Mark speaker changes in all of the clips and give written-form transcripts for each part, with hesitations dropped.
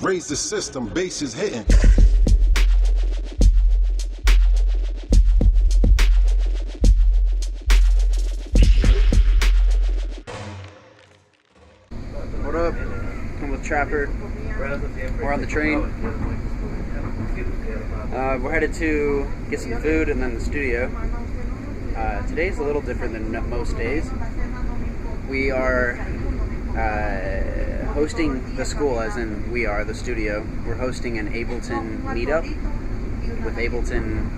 Speaker 1: Raise the system, bass is hitting.
Speaker 2: What up? I'm with Trapper. We're on the train. We're headed to get some food and then the studio. Today's a little different than most days. We are hosting the school, as in we are the studio. We're hosting an Ableton meetup with Ableton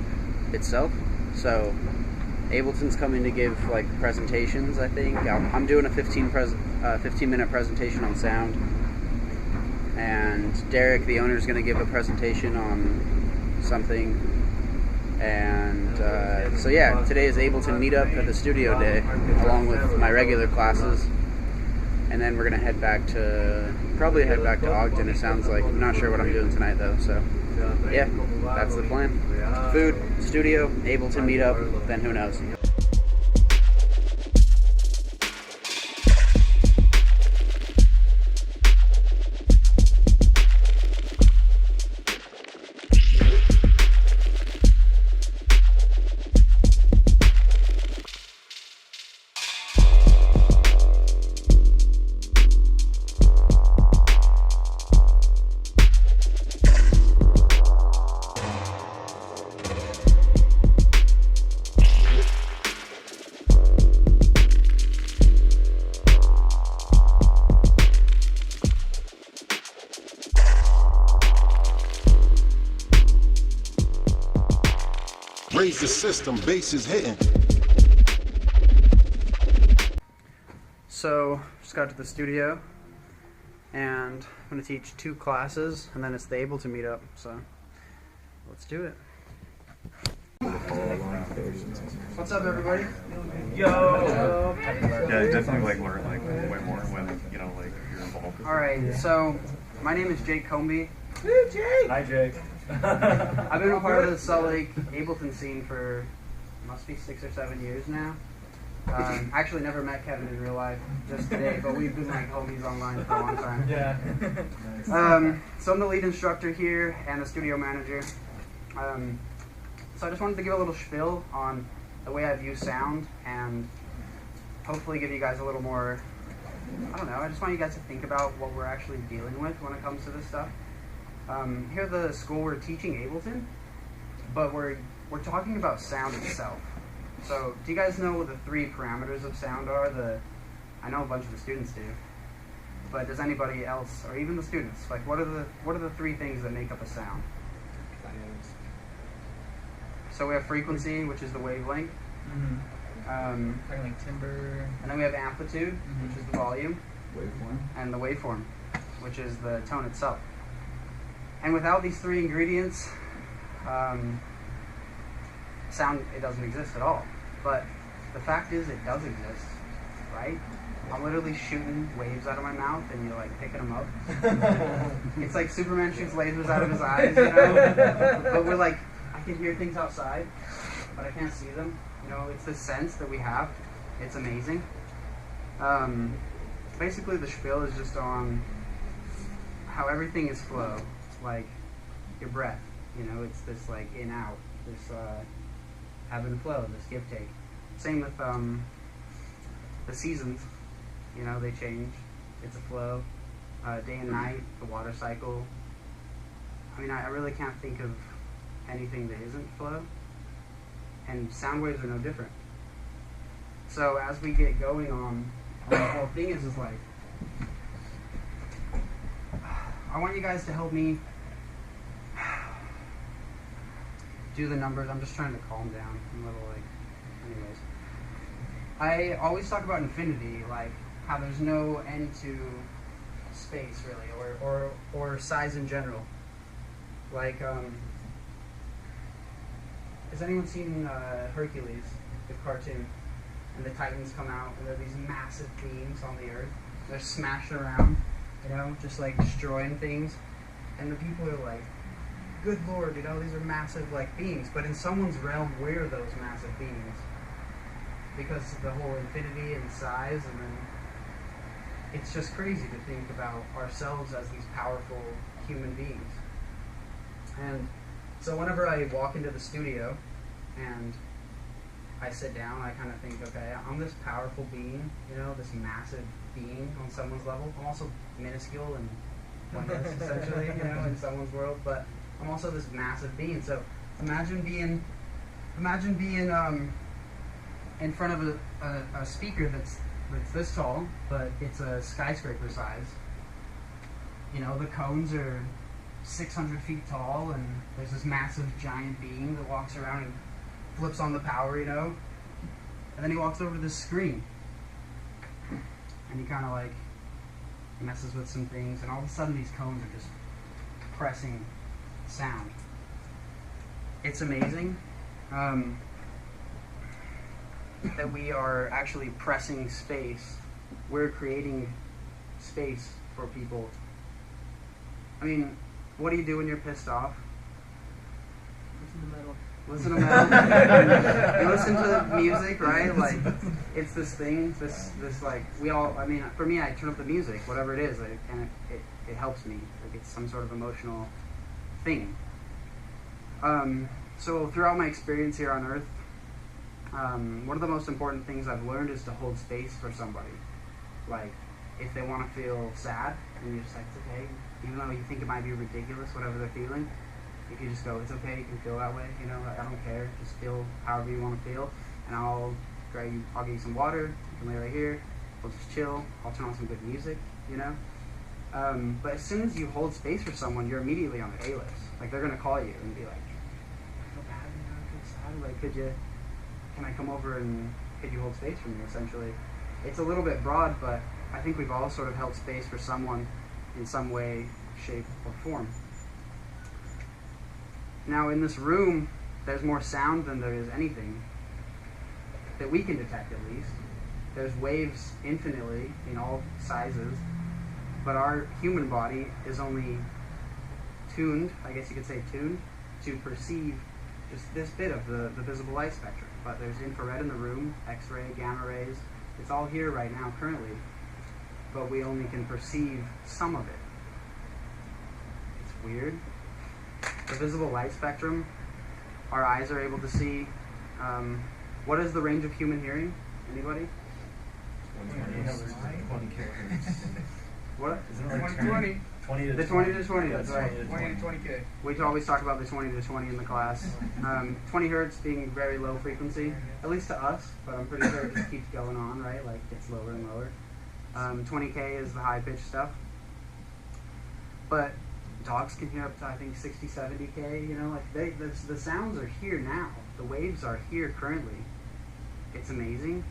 Speaker 2: itself. So Ableton's coming to give like presentations, I think. I'm doing a 15-minute presentation on sound. And Derek, the owner, is going to give a presentation on something. And so yeah, today is Ableton meetup at the studio day, along with my regular classes. And then we're going to probably head back to Ogden, it sounds like. I'm not sure what I'm doing tonight though, so yeah, that's the plan. Food, studio, Ableton meetup, then who knows.
Speaker 1: Raise the system, bass is hitting.
Speaker 2: So, just got to the studio, and I'm going to teach 2 classes, and then it's the Ableton meetup, so let's do it. What's up, everybody?
Speaker 3: Yo! Yeah, definitely like learn like way more when like you're involved.
Speaker 2: Alright, so my name is Jake Comby.
Speaker 3: Woo, Jake! Hi, Jake.
Speaker 2: I've been a part of the Salt Lake Ableton scene for, must be 6 or 7 years now. Actually never met Kevin in real life, just today, but we've been like homies online for a long time.
Speaker 3: Yeah.
Speaker 2: So I'm the lead instructor here and the studio manager. So I just wanted to give a little spiel on the way I view sound and hopefully give you guys a little more, I don't know, I just want you guys to think about what we're actually dealing with when it comes to this stuff. Here at the school we're teaching Ableton, but we're talking about sound itself. So do you guys know what the 3 parameters of sound are? I know a bunch of the students do, but does anybody else, or even the students, like what are the 3 things that make up a sound? So we have frequency, which is the wavelength.
Speaker 4: Like timbre.
Speaker 2: And then we have amplitude, which is the volume.
Speaker 4: Waveform.
Speaker 2: And the waveform, which is the tone itself. And without these 3 ingredients, sound, it doesn't exist at all. But the fact is, it does exist, right? I'm literally shooting waves out of my mouth and you're like picking them up. It's like Superman shoots lasers out of his eyes, you know? But we're like, I can hear things outside, but I can't see them. You know, it's this sense that we have. It's amazing. Basically the spiel is just on how everything is flow. Like your breath, you know, it's this like in out, this ebb and flow, this give take. Same with the seasons, you know, they change. It's a flow. Day and night, the water cycle. I mean, I really can't think of anything that isn't flow, and sound waves are no different. So as we get going on, the whole thing is like, I want you guys to help me do the numbers. I'm just trying to calm down. I'm a little like, anyways. I always talk about infinity, like how there's no end to space really, or size in general. Like, has anyone seen Hercules, the cartoon? And the Titans come out, and there are these massive beams on the earth. They're smashing around, you know, just like destroying things. And the people are like, good lord, you know, these are massive like beings. But in someone's realm, we're those massive beings. Because of the whole infinity and size, and then it's just crazy to think about ourselves as these powerful human beings. And so whenever I walk into the studio and I sit down, I kind of think, okay, I'm this powerful being, you know, this massive being on someone's level. I'm also minuscule and pointless, essentially, you know, in someone's world, but I'm also this massive being. So imagine being in front of a speaker that's this tall, but it's a skyscraper size. You know, the cones are 600 feet tall, and there's this massive giant being that walks around and flips on the power, you know, and then he walks over to this screen, and he kind of like messes with some things, and all of a sudden these cones are just pressing sound. It's amazing that we are actually pressing space. We're creating space for people. I mean, what do you do when you're pissed off? Listen to metal. You listen to the music, right? Like, it's this thing, this like, we all, I mean, for me, I turn up the music, whatever it is, and it helps me. Like, it's some sort of emotional thing. So throughout my experience here on Earth, one of the most important things I've learned is to hold space for somebody. Like, if they want to feel sad, and you're just like, it's okay, even though you think it might be ridiculous, whatever they're feeling, you can just go, it's okay, you can feel that way, you know, I don't care, just feel however you want to feel, and I'll give you some water, you can lay right here, we'll just chill, I'll turn on some good music, you know. But as soon as you hold space for someone, you're immediately on the A-list. Like, they're going to call you and be like, I feel bad, you know, I feel sad, like, can I come over and could you hold space for me, essentially? It's a little bit broad, but I think we've all sort of held space for someone in some way, shape, or form. Now, in this room, there's more sound than there is anything that we can detect, at least. There's waves infinitely in all sizes, but our human body is only tuned, I guess you could say tuned, to perceive just this bit of the visible light spectrum. But there's infrared in the room, X-ray, gamma rays. It's all here right now, currently, but we only can perceive some of it. It's weird. The visible light spectrum, our eyes are able to see. What is the range of human hearing? Anybody?
Speaker 3: 20 kilohertz.
Speaker 2: What?
Speaker 3: Isn't it like
Speaker 4: 20.
Speaker 3: 20 to
Speaker 2: The 20 to 20, that's right.
Speaker 4: 20 to 20K.
Speaker 2: We always talk about the 20 to 20 in the class. 20 hertz being very low frequency, at least to us, but I'm pretty sure it just keeps going on, right? Like, gets lower and lower. 20K is the high-pitched stuff. But dogs can hear up to, I think, 60, 70K, you know? Like, the sounds are here now. The waves are here currently. It's amazing.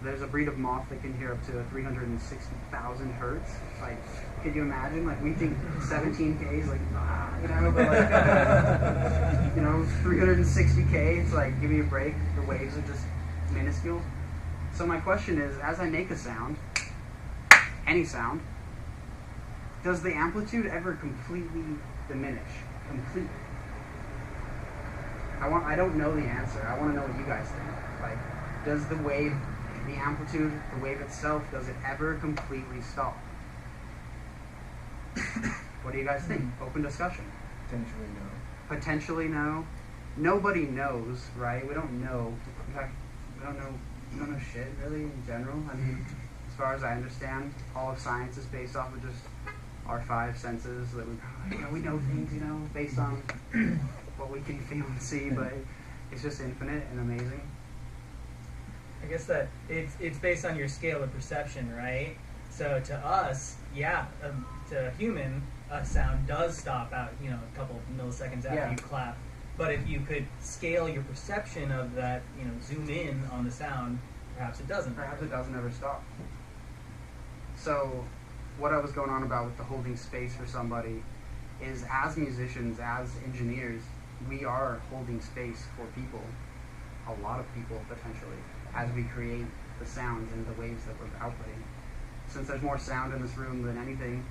Speaker 2: There's a breed of moth that can hear up to 360,000 hertz. Like, could you imagine? Like, we think 17K is like, you know, but like, you know, 360K, it's like, give me a break. The waves are just minuscule. So my question is, as I make a sound, any sound, does the amplitude ever completely diminish? Completely. I don't know the answer. I want to know what you guys think. Like, does the wave, the amplitude, the wave itself, does it ever completely stop? What do you guys think? Open discussion.
Speaker 4: Potentially no.
Speaker 2: Potentially no. Nobody knows, right? We don't know. In fact, we don't know shit really in general. I mean, as far as I understand, all of science is based off of just our five senses that we know things, you know, based on what we can feel and see, but it's just infinite and amazing.
Speaker 5: I guess that it's based on your scale of perception, right? So to us, yeah, to a human, a sound does stop out, you know, a couple milliseconds after you clap. But if you could scale your perception of that, you know, zoom in on the sound, perhaps it doesn't.
Speaker 2: Perhaps it doesn't ever stop. So what I was going on about with the holding space for somebody is, as musicians, as engineers, we are holding space for people, a lot of people potentially, as we create the sounds and the waves that we're outputting. Since there's more sound in this room than anything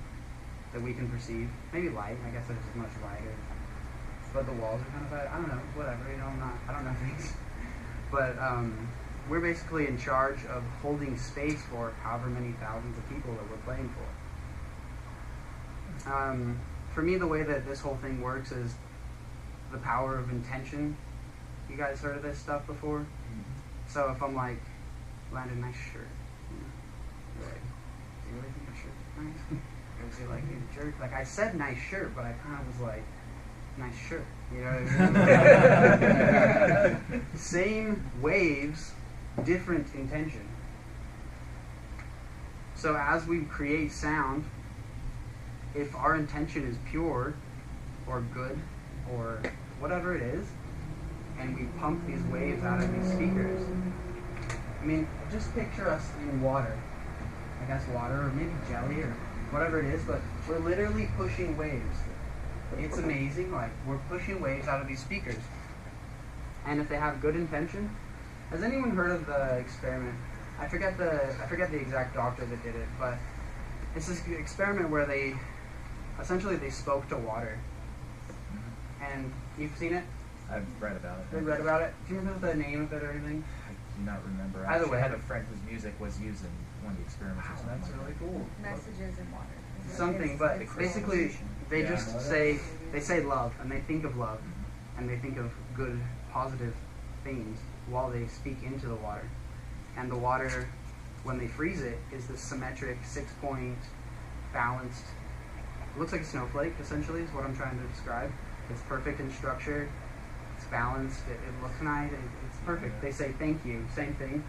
Speaker 2: that we can perceive, maybe light, I guess there's as much light, but the walls are kind of, I don't know, whatever, you know, I don't know things. But we're basically in charge of holding space for however many thousands of people that we're playing for. For me, the way that this whole thing works is the power of intention. You guys heard of this stuff before? So if I'm like, Landon, nice shirt. You're like, do you really think my shirt's nice? Or you're like, you jerk. Like, I said nice shirt, but I kind of was like, nice shirt. You know what I mean? Same waves, different intention. So as we create sound, if our intention is pure or good or whatever it is, and we pump these waves out of these speakers, I mean, just picture us in water. I guess water, or maybe jelly, or whatever it is, but we're literally pushing waves. It's amazing, like, we're pushing waves out of these speakers. And if they have good intention, has anyone heard of the experiment? I forget the exact doctor that did it, but it's this experiment where they spoke to water. And you've seen it?
Speaker 6: I've read about it.
Speaker 2: You read about it? Do you remember the name of it or anything?
Speaker 6: I do not remember.
Speaker 2: Either way,
Speaker 6: I had a friend whose music was used in one of the experiments.
Speaker 2: Wow, that's really cool.
Speaker 7: Messages in water.
Speaker 2: Something, but basically they just say love, and they think of love, and they think of good, positive things while they speak into the water. And the water, when they freeze it, is this symmetric, 6-point, balanced, it looks like a snowflake, essentially, is what I'm trying to describe. It's perfect in structure, it's balanced, it looks nice, it's perfect. They say thank you, same thing,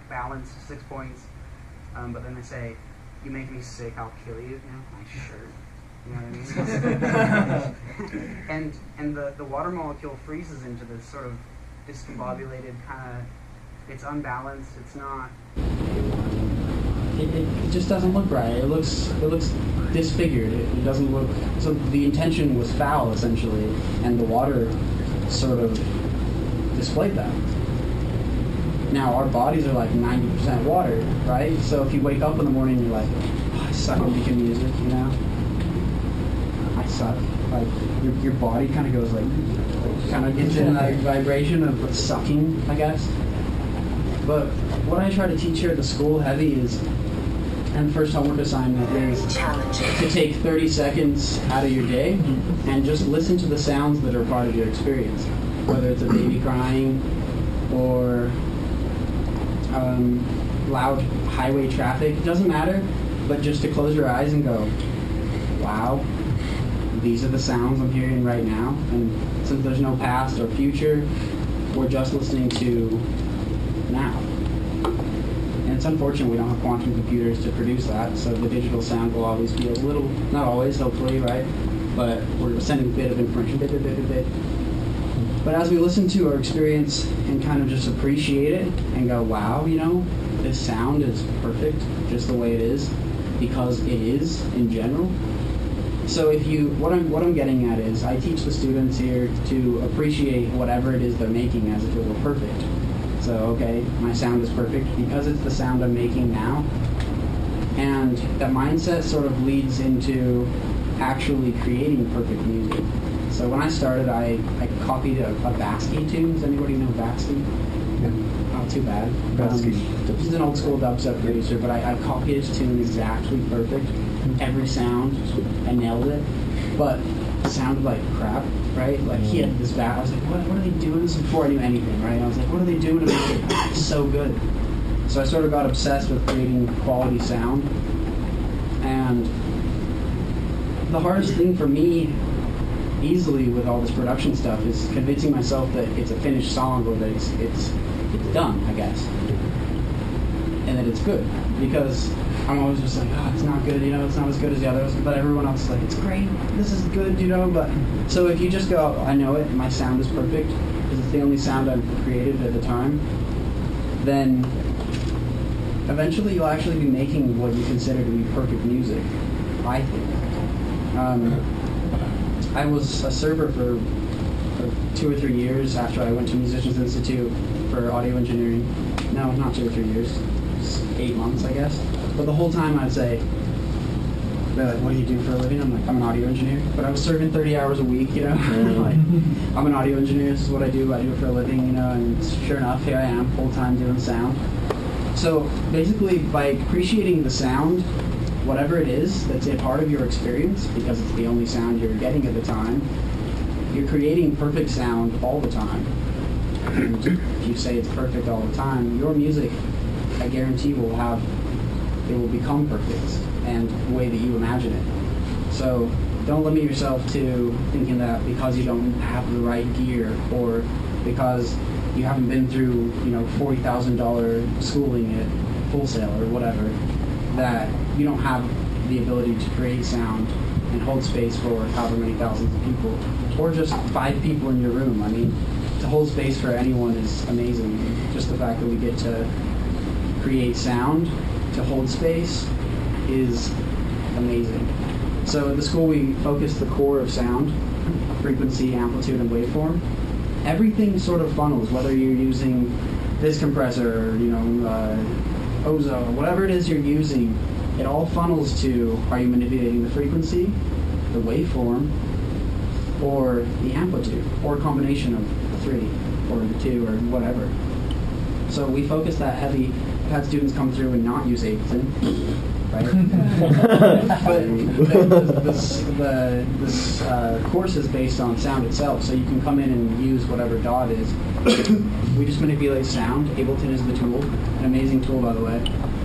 Speaker 2: balanced, 6 points, but then they say, you make me sick, I'll kill you, nice shirt. You know what I mean? and the water molecule freezes into this sort of discombobulated kind of, it's unbalanced, it's not.
Speaker 8: It just doesn't look right. It looks disfigured. It doesn't look, so the intention was foul essentially, and the water sort of displayed that. Now our bodies are like 90% water, right? So if you wake up in the morning, you're like, oh, I suck at making music, you know? I suck. Like your body kind of goes like kind of into that vibration of sucking, I guess. But what I try to teach here at the school heavy is, and the first homework assignment is to take 30 seconds out of your day and just listen to the sounds that are part of your experience, whether it's a baby crying or loud highway traffic, it doesn't matter, but just to close your eyes and go, wow, these are the sounds I'm hearing right now, and since there's no past or future, we're just listening to now. And it's unfortunate we don't have quantum computers to produce that, so the digital sound will always be a little, not always, hopefully, right? But we're sending a bit of information, bit. But as we listen to our experience and kind of just appreciate it and go, wow, you know, this sound is perfect just the way it is, because it is in general. So if you, what I'm getting at is, I teach the students here to appreciate whatever it is they're making as if it were perfect. So, okay, my sound is perfect because it's the sound I'm making now. And that mindset sort of leads into actually creating perfect music. So when I started, I copied a Batsky tune. Does anybody know Batsky? Not too bad. He's an old school dubstep producer, but I copied his tune exactly perfect. Every sound, I nailed it. But it sounded like crap, right? Like he had this I was like, what are they doing? This is before I knew anything, right? I was like, what are they doing to make it so good? So I sort of got obsessed with creating quality sound. And the hardest thing for me, easily with all this production stuff, is convincing myself that it's a finished song, or that it's done, I guess, and that it's good, because I'm always just like, oh, it's not good, you know, it's not as good as the others, but everyone else is like, it's great, this is good, you know. But so if you just go, I know it, my sound is perfect because it's the only sound I've created at the time, then eventually you'll actually be making what you consider to be perfect music, I think. I was a server for 2 or 3 years after I went to Musicians Institute for audio engineering. No, not 2 or 3 years. 8 months, I guess. But the whole time I'd say, they're like, what do you do for a living? I'm like, I'm an audio engineer. But I was serving 30 hours a week, you know? Like, I'm an audio engineer, this is what I do it for a living, you know? And sure enough, here I am, full-time doing sound. So basically, by appreciating the sound whatever it is that's a part of your experience, because it's the only sound you're getting at the time, you're creating perfect sound all the time. And if you say it's perfect all the time, your music, I guarantee, it will become perfect and the way that you imagine it. So don't limit yourself to thinking that because you don't have the right gear, or because you haven't been through, $40,000 schooling at Full Sail or whatever, that you don't have the ability to create sound and hold space for however many thousands of people, or just 5 people in your room. I mean, to hold space for anyone is amazing. Just the fact that we get to create sound, to hold space, is amazing. So at the school we focus the core of sound, frequency, amplitude, and waveform. Everything sort of funnels, whether you're using this compressor, ozone, whatever it is you're using, it all funnels to, are you manipulating the frequency, the waveform, or the amplitude, or a combination of the 3, or the 2, or whatever. So we focus that heavy. I've had students come through and not use Ableton, right? But this course is based on sound itself, so you can come in and use whatever DAW is. We just manipulate sound. Ableton is the tool, an amazing tool, by the way.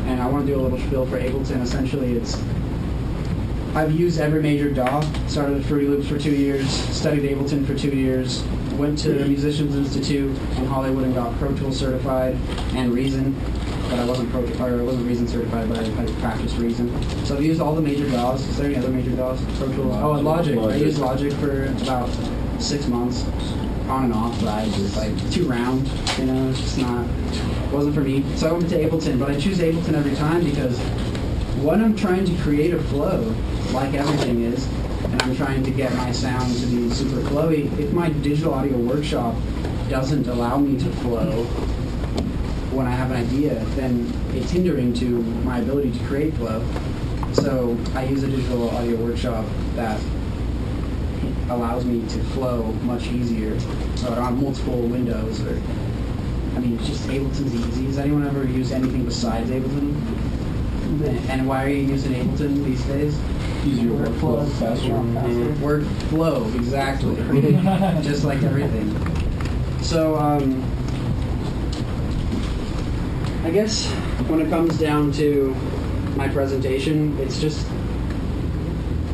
Speaker 8: And I want to do a little spiel for Ableton. Essentially, I've used every major DAW. Started at Fruity Loops for 2 years, studied Ableton for 2 years, went to the Musicians Institute in Hollywood and got Pro Tools certified and Reason. But I wasn't Reason certified, but I practiced Reason. So I've used all the major DAWs. Is there any other major DAWs? Pro Tools. Oh, and Logic. I used Logic for about 6 months, on and off. But I was like too round, it's just not. Wasn't for me. So I went to Ableton, but I choose Ableton every time because when I'm trying to create a flow, like everything is, and I'm trying to get my sound to be super flowy, if my digital audio workshop doesn't allow me to flow when I have an idea, then it's hindering to my ability to create flow. So I use a digital audio workshop that allows me to flow much easier. So I don't have multiple windows, it's just Ableton's easy. Has anyone ever used anything besides Ableton? And why are you using Ableton these days?
Speaker 7: Easier workflow, faster.
Speaker 8: Workflow, exactly. Just like everything. So, I guess when it comes down to my presentation, it's just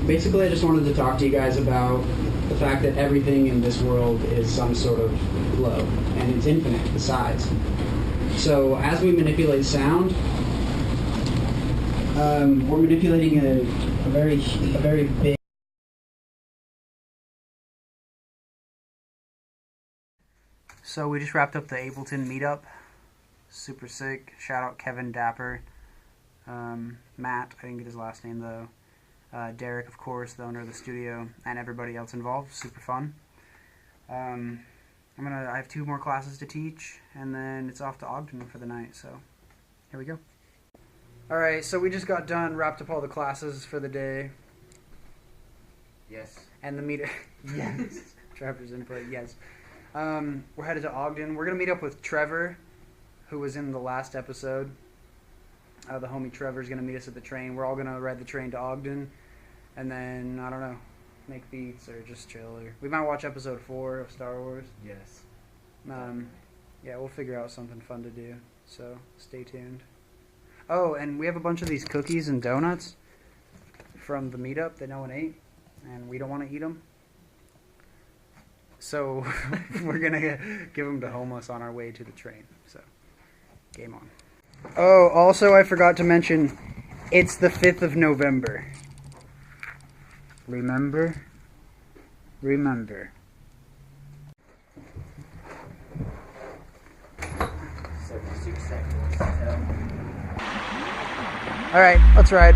Speaker 8: basically I just wanted to talk to you guys about the fact that everything in this world is some sort of flow, and it's infinite besides. So as we manipulate sound, we're manipulating a very big.
Speaker 2: So we just wrapped up the Ableton meetup. Super sick. Shout out Kevin Dapper. Matt, I didn't get his last name though. Derek, of course, the owner of the studio, and everybody else involved. Super fun. I have 2 more classes to teach, and then it's off to Ogden for the night, so here we go. Alright, so we just got done, wrapped up all the classes for the day.
Speaker 6: Yes.
Speaker 2: And the meet. Yes. Trevor's input, yes. We're headed to Ogden. We're going to meet up with Trevor, who was in the last episode. The homie Trevor's going to meet us at the train. We're all going to ride the train to Ogden, and then, I don't know, make beats or just chill. Or we might watch episode 4 of Star Wars.
Speaker 6: Yes.
Speaker 2: Yeah, we'll figure out something fun to do, so stay tuned. Oh, and we have a bunch of these cookies and donuts from the meetup that no one ate, and we don't want to eat them. So we're going to give them to homeless on our way to the train. So, game on. Oh, also I forgot to mention, it's the 5th of November. Remember? Remember.
Speaker 6: 76 seconds.
Speaker 2: Alright, let's ride.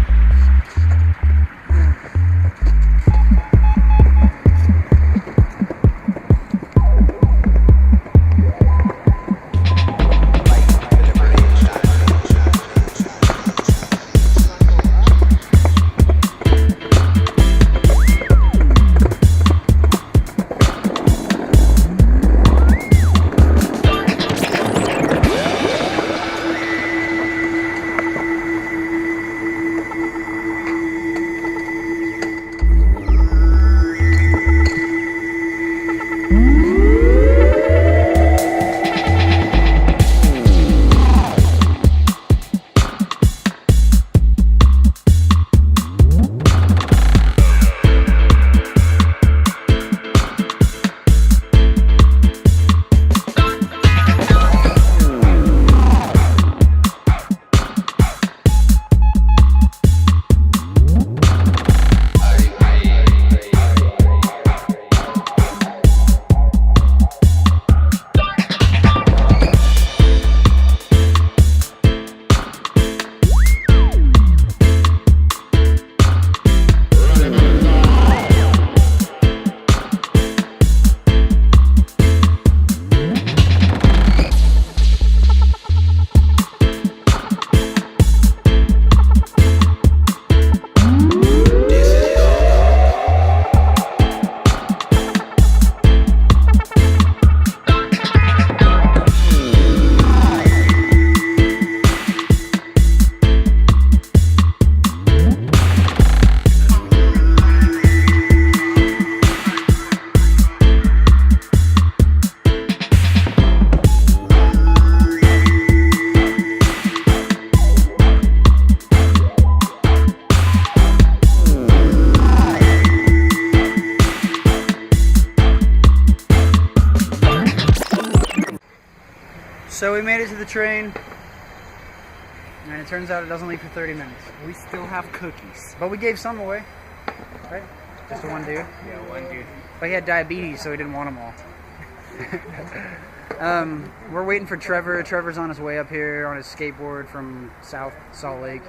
Speaker 2: So we made it to the train, and it turns out it doesn't leave for 30 minutes.
Speaker 6: We still have cookies.
Speaker 2: But we gave some away, right? Just to one dude.
Speaker 6: Yeah, one dude.
Speaker 2: But he had diabetes, so he didn't want them all. We're waiting for Trevor. Trevor's on his way up here on his skateboard from South Salt Lake.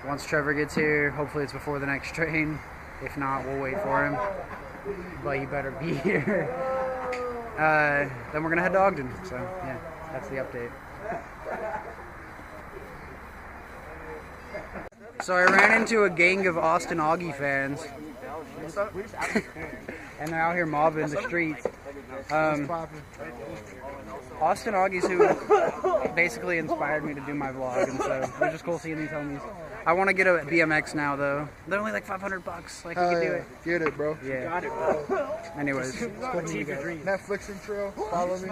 Speaker 2: Once Trevor gets here, hopefully it's before the next train. If not, we'll wait for him. But he better be here. Then we're gonna head to Ogden. So yeah, that's the update. So I ran into a gang of Austin Augie fans. And they're out here mobbing the streets. Austin Augie's who basically inspired me to do my vlog, and so it was just cool seeing these homies. I want to get a BMX now, though. They're only like $500. Like, we can do it.
Speaker 4: Get it, bro.
Speaker 2: Yeah.
Speaker 6: Got it, bro.
Speaker 2: Anyways.
Speaker 4: Netflix and trail. Follow me.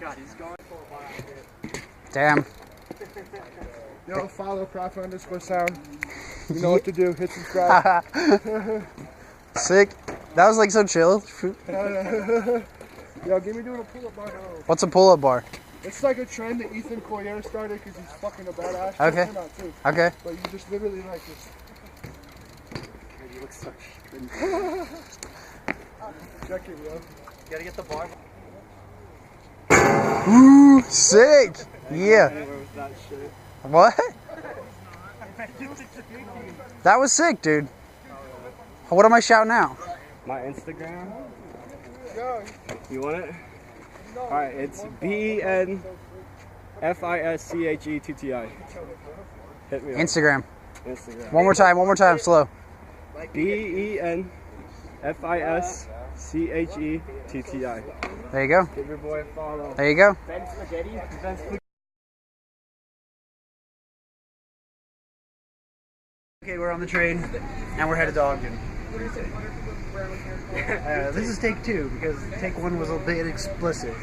Speaker 6: God, he's going for a while.
Speaker 2: Damn.
Speaker 4: Yo, follow Prof_Sound. You know what to do. Hit subscribe.
Speaker 2: Sick. That was like so chill.
Speaker 4: Yo, give me doing a pull-up bar.
Speaker 2: What's a pull-up bar?
Speaker 4: It's like a trend that Ethan Coyer started because he's fucking a badass.
Speaker 2: Okay.
Speaker 4: You're not, too.
Speaker 2: Okay.
Speaker 4: But you just literally like this.
Speaker 6: You look so shit.
Speaker 4: Check it, bro.
Speaker 6: Gotta get the bar.
Speaker 2: Ooh, sick. Yeah.
Speaker 6: Anywhere with that shit.
Speaker 2: What? That was sick, dude. What am I shouting out?
Speaker 6: My Instagram. You want it? Alright, it's BENFISCHETTI. Hit me up.
Speaker 2: Instagram.
Speaker 6: Instagram.
Speaker 2: One more time, slow.
Speaker 6: BENFISCHETTI.
Speaker 2: There you go.
Speaker 6: Give your boy a follow.
Speaker 2: There you go.
Speaker 6: Ben Spaghetti.
Speaker 2: Okay, we're on the train, and we're headed to Ogden. This is take 2, because take 1 was a bit explicit.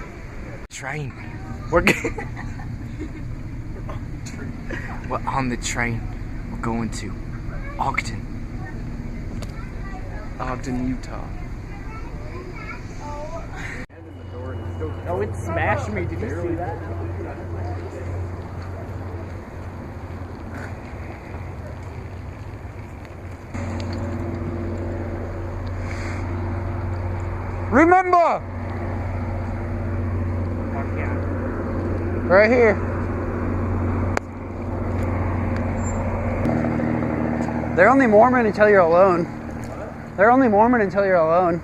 Speaker 9: Train.
Speaker 2: We're
Speaker 9: We're on the train. We're going to Ogden. Ogden, Utah.
Speaker 6: Oh, it smashed me. Did you see that?
Speaker 2: Remember! Right here. They're only Mormon until you're alone. They're only Mormon until you're alone.